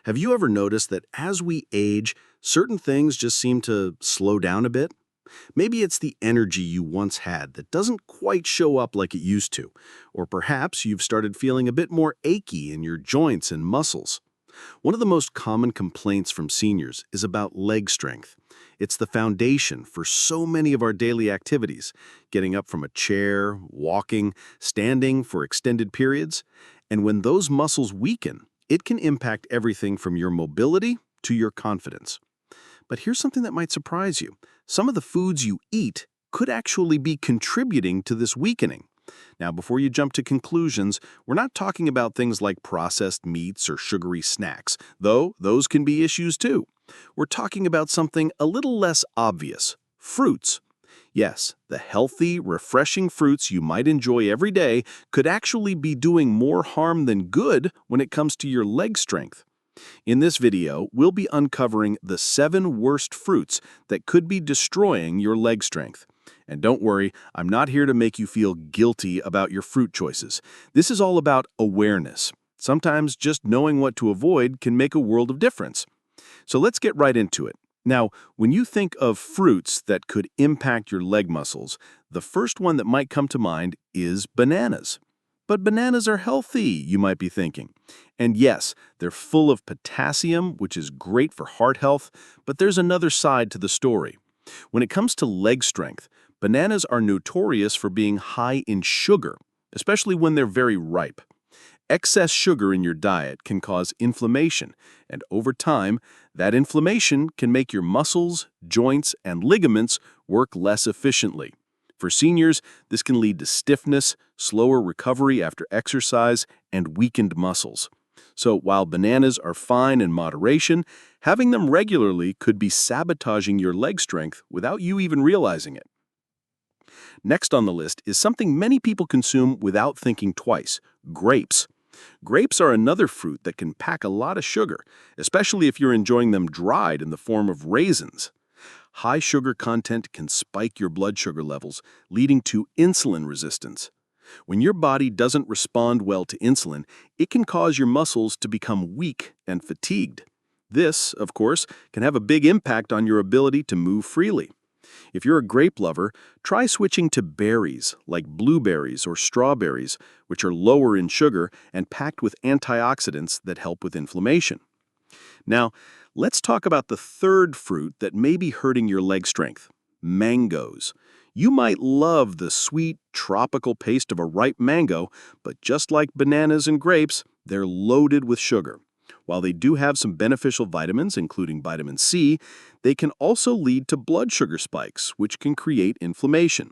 Have you ever noticed that as we age, certain things just seem to slow down a bit? Maybe it's the energy you once had that doesn't quite show up like it used to, or perhaps you've started feeling a bit more achy in your joints and muscles. One of the most common complaints from seniors is about leg strength. It's the foundation for so many of our daily activities, getting up from a chair, walking, standing for extended periods. And when those muscles weaken, it can impact everything from your mobility to your confidence. But here's something that might surprise you. Some of the foods you eat could actually be contributing to this weakening. Now, before you jump to conclusions, we're not talking about things like processed meats or sugary snacks, though those can be issues too. We're talking about something a little less obvious: fruits. Yes, the healthy, refreshing fruits you might enjoy every day could actually be doing more harm than good when it comes to your leg strength. In this video, we'll be uncovering the 7 worst fruits that could be destroying your leg strength. And don't worry, I'm not here to make you feel guilty about your fruit choices. This is all about awareness. Sometimes just knowing what to avoid can make a world of difference. So let's get right into it. Now, when you think of fruits that could impact your leg muscles, the first one that might come to mind is bananas. But bananas are healthy, you might be thinking. And yes, they're full of potassium, which is great for heart health, but there's another side to the story. When it comes to leg strength, bananas are notorious for being high in sugar, especially when they're very ripe. Excess sugar in your diet can cause inflammation, and over time, that inflammation can make your muscles, joints, and ligaments work less efficiently. For seniors, this can lead to stiffness, slower recovery after exercise, and weakened muscles. So while bananas are fine in moderation, having them regularly could be sabotaging your leg strength without you even realizing it. Next on the list is something many people consume without thinking twice: grapes. Grapes are another fruit that can pack a lot of sugar, especially if you're enjoying them dried in the form of raisins. High sugar content can spike your blood sugar levels, leading to insulin resistance. When your body doesn't respond well to insulin, it can cause your muscles to become weak and fatigued. This, of course, can have a big impact on your ability to move freely. If you're a grape lover, try switching to berries like blueberries or strawberries, which are lower in sugar and packed with antioxidants that help with inflammation. Now, let's talk about the third fruit that may be hurting your leg strength: mangoes. You might love the sweet, tropical taste of a ripe mango, but just like bananas and grapes, they're loaded with sugar. While they do have some beneficial vitamins, including vitamin C, they can also lead to blood sugar spikes, which can create inflammation.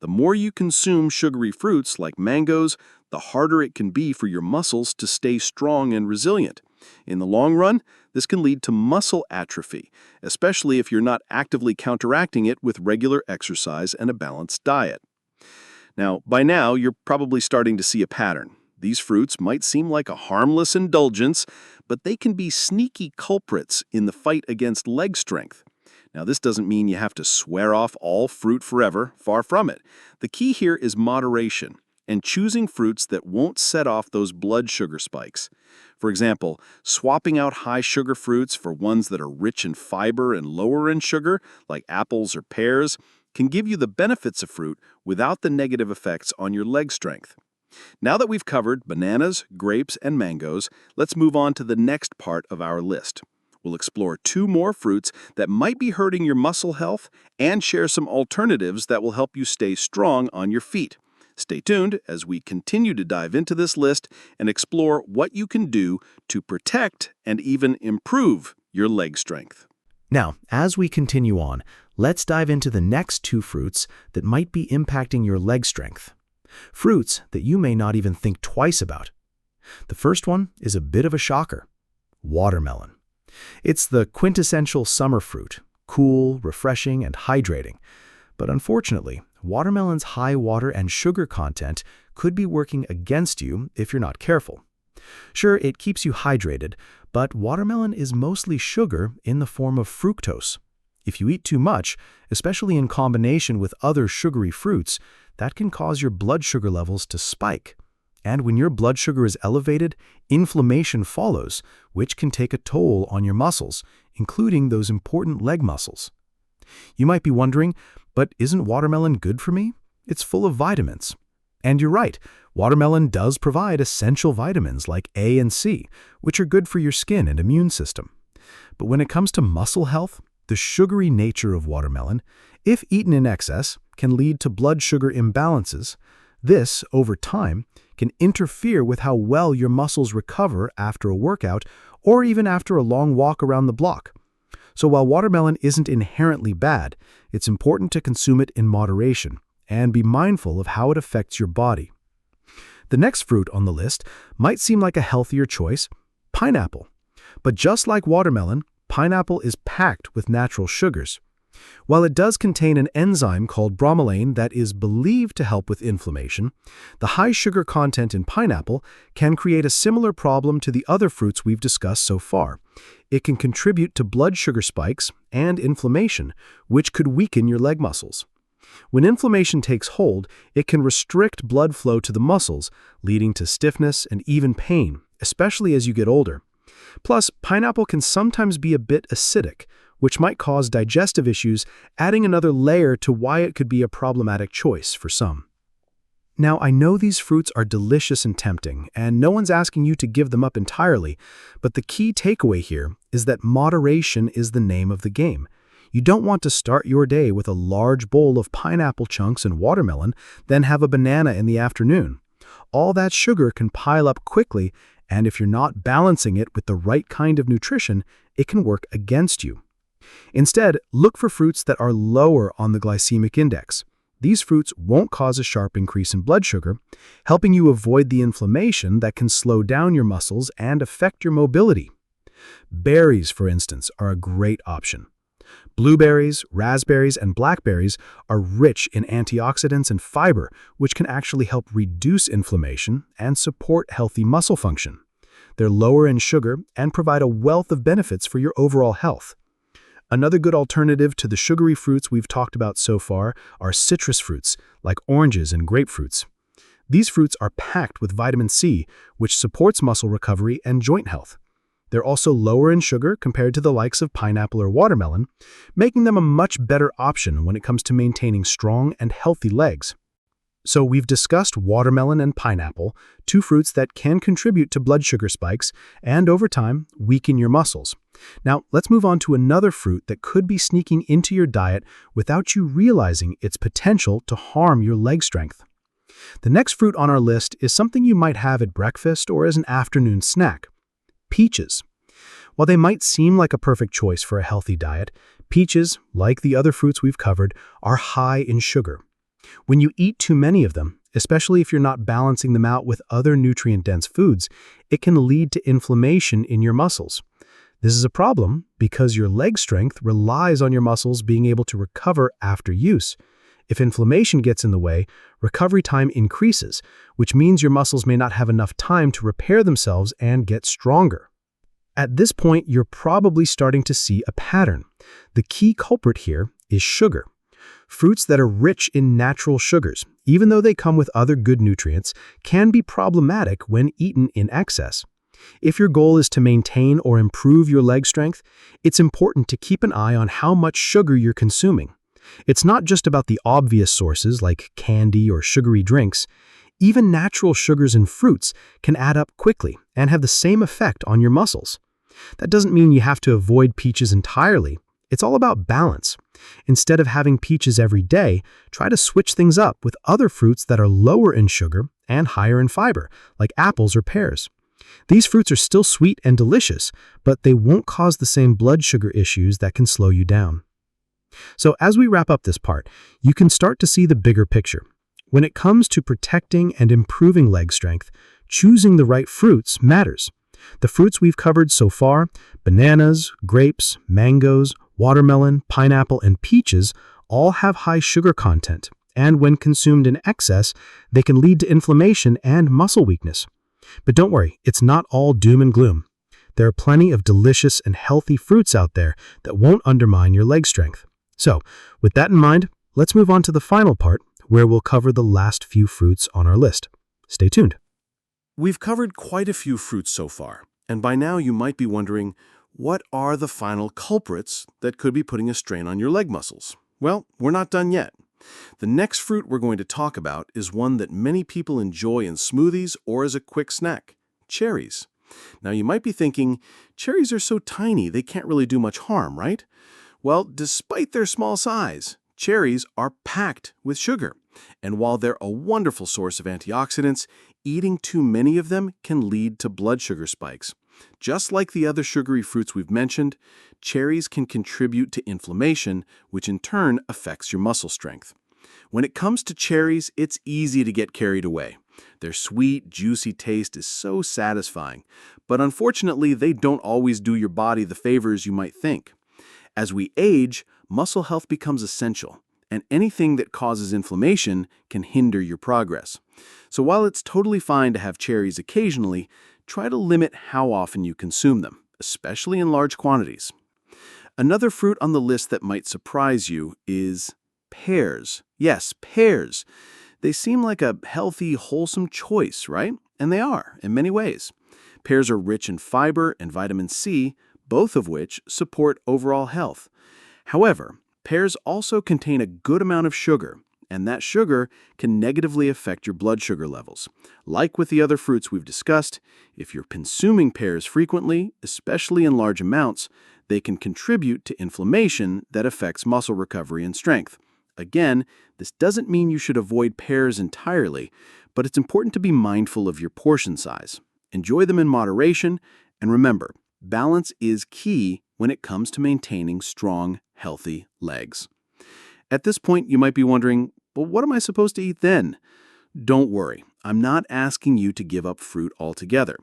The more you consume sugary fruits like mangoes, the harder it can be for your muscles to stay strong and resilient. In the long run, this can lead to muscle atrophy, especially if you're not actively counteracting it with regular exercise and a balanced diet. Now, by now, you're probably starting to see a pattern. These fruits might seem like a harmless indulgence, but they can be sneaky culprits in the fight against leg strength. Now, this doesn't mean you have to swear off all fruit forever, far from it. The key here is moderation and choosing fruits that won't set off those blood sugar spikes. For example, swapping out high sugar fruits for ones that are rich in fiber and lower in sugar, like apples or pears, can give you the benefits of fruit without the negative effects on your leg strength. Now that we've covered bananas, grapes, and mangoes, let's move on to the next part of our list. We'll explore 2 more fruits that might be hurting your muscle health and share some alternatives that will help you stay strong on your feet. Stay tuned as we continue to dive into this list and explore what you can do to protect and even improve your leg strength. Now, as we continue on, let's dive into the next 2 fruits that might be impacting your leg strength. Fruits that you may not even think twice about. The first one is a bit of a shocker: watermelon. It's the quintessential summer fruit, cool, refreshing, and hydrating. But unfortunately, watermelon's high water and sugar content could be working against you if you're not careful. Sure, it keeps you hydrated, but watermelon is mostly sugar in the form of fructose. If you eat too much, especially in combination with other sugary fruits, that can cause your blood sugar levels to spike. And when your blood sugar is elevated, inflammation follows, which can take a toll on your muscles, including those important leg muscles. You might be wondering, but isn't watermelon good for me? It's full of vitamins. And you're right, watermelon does provide essential vitamins like A and C, which are good for your skin and immune system. But when it comes to muscle health, the sugary nature of watermelon, if eaten in excess, can lead to blood sugar imbalances. This, over time, can interfere with how well your muscles recover after a workout or even after a long walk around the block. So while watermelon isn't inherently bad, it's important to consume it in moderation and be mindful of how it affects your body. The next fruit on the list might seem like a healthier choice, pineapple. But just like watermelon, pineapple is packed with natural sugars. While it does contain an enzyme called bromelain that is believed to help with inflammation, the high sugar content in pineapple can create a similar problem to the other fruits we've discussed so far. It can contribute to blood sugar spikes and inflammation, which could weaken your leg muscles. When inflammation takes hold, it can restrict blood flow to the muscles, leading to stiffness and even pain, especially as you get older. Plus, pineapple can sometimes be a bit acidic, which might cause digestive issues, adding another layer to why it could be a problematic choice for some. Now, I know these fruits are delicious and tempting, and no one's asking you to give them up entirely, but the key takeaway here is that moderation is the name of the game. You don't want to start your day with a large bowl of pineapple chunks and watermelon, then have a banana in the afternoon. All that sugar can pile up quickly, and if you're not balancing it with the right kind of nutrition, it can work against you. Instead, look for fruits that are lower on the glycemic index. These fruits won't cause a sharp increase in blood sugar, helping you avoid the inflammation that can slow down your muscles and affect your mobility. Berries, for instance, are a great option. Blueberries, raspberries, and blackberries are rich in antioxidants and fiber, which can actually help reduce inflammation and support healthy muscle function. They're lower in sugar and provide a wealth of benefits for your overall health. Another good alternative to the sugary fruits we've talked about so far are citrus fruits, like oranges and grapefruits. These fruits are packed with vitamin C, which supports muscle recovery and joint health. They're also lower in sugar compared to the likes of pineapple or watermelon, making them a much better option when it comes to maintaining strong and healthy legs. So we've discussed watermelon and pineapple, two fruits that can contribute to blood sugar spikes and, over time, weaken your muscles. Now, let's move on to another fruit that could be sneaking into your diet without you realizing its potential to harm your leg strength. The next fruit on our list is something you might have at breakfast or as an afternoon snack: peaches. While they might seem like a perfect choice for a healthy diet, peaches, like the other fruits we've covered, are high in sugar. When you eat too many of them, especially if you're not balancing them out with other nutrient-dense foods, it can lead to inflammation in your muscles. This is a problem because your leg strength relies on your muscles being able to recover after use. If inflammation gets in the way, recovery time increases, which means your muscles may not have enough time to repair themselves and get stronger. At this point, you're probably starting to see a pattern. The key culprit here is sugar. Fruits that are rich in natural sugars, even though they come with other good nutrients, can be problematic when eaten in excess. If your goal is to maintain or improve your leg strength, it's important to keep an eye on how much sugar you're consuming. It's not just about the obvious sources like candy or sugary drinks. Even natural sugars in fruits can add up quickly and have the same effect on your muscles. That doesn't mean you have to avoid peaches entirely. It's all about balance. Instead of having peaches every day, try to switch things up with other fruits that are lower in sugar and higher in fiber, like apples or pears. These fruits are still sweet and delicious, but they won't cause the same blood sugar issues that can slow you down. So as we wrap up this part, you can start to see the bigger picture. When it comes to protecting and improving leg strength, choosing the right fruits matters. The fruits we've covered so far, bananas, grapes, mangoes, watermelon, pineapple, and peaches, all have high sugar content, and when consumed in excess, they can lead to inflammation and muscle weakness. But don't worry, it's not all doom and gloom. There are plenty of delicious and healthy fruits out there that won't undermine your leg strength. So, with that in mind, let's move on to the final part, where we'll cover the last few fruits on our list. Stay tuned. We've covered quite a few fruits so far, and by now you might be wondering, what are the final culprits that could be putting a strain on your leg muscles? Well, we're not done yet. The next fruit we're going to talk about is one that many people enjoy in smoothies or as a quick snack: cherries. Now you might be thinking, cherries are so tiny they can't really do much harm, right? Well, despite their small size, cherries are packed with sugar. And while they're a wonderful source of antioxidants, eating too many of them can lead to blood sugar spikes. Just like the other sugary fruits we've mentioned, cherries can contribute to inflammation, which in turn affects your muscle strength. When it comes to cherries, it's easy to get carried away. Their sweet, juicy taste is so satisfying, but unfortunately, they don't always do your body the favors you might think. As we age, muscle health becomes essential, and anything that causes inflammation can hinder your progress. So while it's totally fine to have cherries occasionally, try to limit how often you consume them, especially in large quantities. Another fruit on the list that might surprise you is pears. Yes, pears. They seem like a healthy, wholesome choice, right? And they are, in many ways. Pears are rich in fiber and vitamin C, both of which support overall health. However, pears also contain a good amount of sugar, and that sugar can negatively affect your blood sugar levels. Like with the other fruits we've discussed, if you're consuming pears frequently, especially in large amounts, they can contribute to inflammation that affects muscle recovery and strength. Again, this doesn't mean you should avoid pears entirely, but it's important to be mindful of your portion size. Enjoy them in moderation, and remember, balance is key when it comes to maintaining strong, healthy legs. At this point, you might be wondering, well, what am I supposed to eat then? Don't worry, I'm not asking you to give up fruit altogether.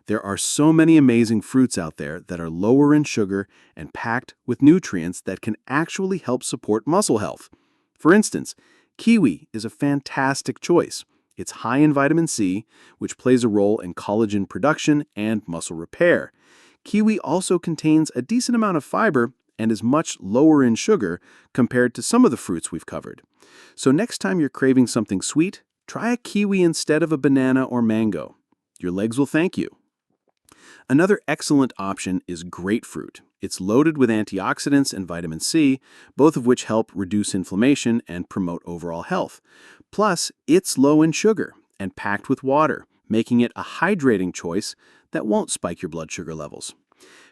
There are so many amazing fruits out there that are lower in sugar and packed with nutrients that can actually help support muscle health. For instance, kiwi is a fantastic choice. It's high in vitamin C, which plays a role in collagen production and muscle repair. Kiwi also contains a decent amount of fiber and is much lower in sugar compared to some of the fruits we've covered. So next time you're craving something sweet, try a kiwi instead of a banana or mango. Your legs will thank you. Another excellent option is grapefruit. It's loaded with antioxidants and vitamin C, both of which help reduce inflammation and promote overall health. Plus, it's low in sugar and packed with water, making it a hydrating choice that won't spike your blood sugar levels.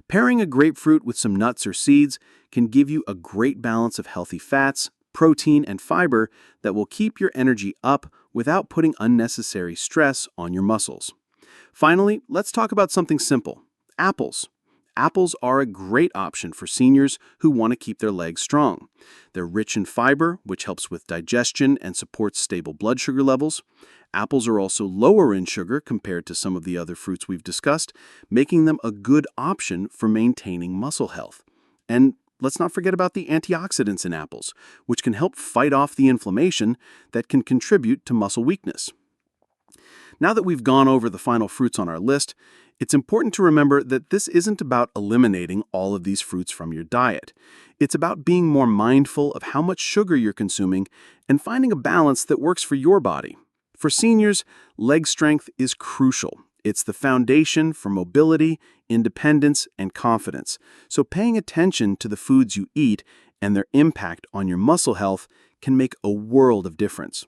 Pairing a grapefruit with some nuts or seeds can give you a great balance of healthy fats, protein, and fiber that will keep your energy up without putting unnecessary stress on your muscles. Finally, let's talk about something simple: apples. Apples are a great option for seniors who want to keep their legs strong. They're rich in fiber, which helps with digestion and supports stable blood sugar levels. Apples are also lower in sugar compared to some of the other fruits we've discussed, making them a good option for maintaining muscle health. And let's not forget about the antioxidants in apples, which can help fight off the inflammation that can contribute to muscle weakness. Now that we've gone over the final fruits on our list, it's important to remember that this isn't about eliminating all of these fruits from your diet. It's about being more mindful of how much sugar you're consuming and finding a balance that works for your body. For seniors, leg strength is crucial. It's the foundation for mobility, independence, and confidence. So paying attention to the foods you eat and their impact on your muscle health can make a world of difference.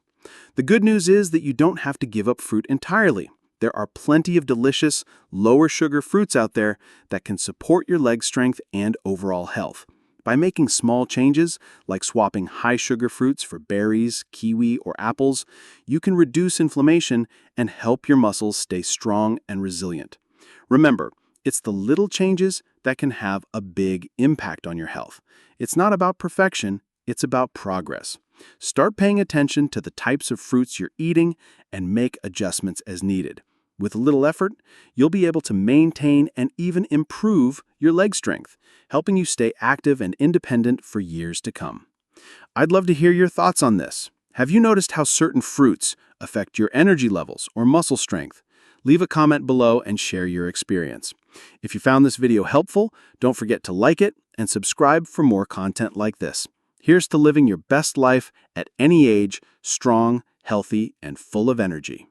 The good news is that you don't have to give up fruit entirely. There are plenty of delicious, lower sugar fruits out there that can support your leg strength and overall health. By making small changes, like swapping high sugar fruits for berries, kiwi, or apples, you can reduce inflammation and help your muscles stay strong and resilient. Remember, it's the little changes that can have a big impact on your health. It's not about perfection, it's about progress. Start paying attention to the types of fruits you're eating and make adjustments as needed. With a little effort, you'll be able to maintain and even improve your leg strength, helping you stay active and independent for years to come. I'd love to hear your thoughts on this. Have you noticed how certain fruits affect your energy levels or muscle strength? Leave a comment below and share your experience. If you found this video helpful, don't forget to like it and subscribe for more content like this. Here's to living your best life at any age, strong, healthy, and full of energy.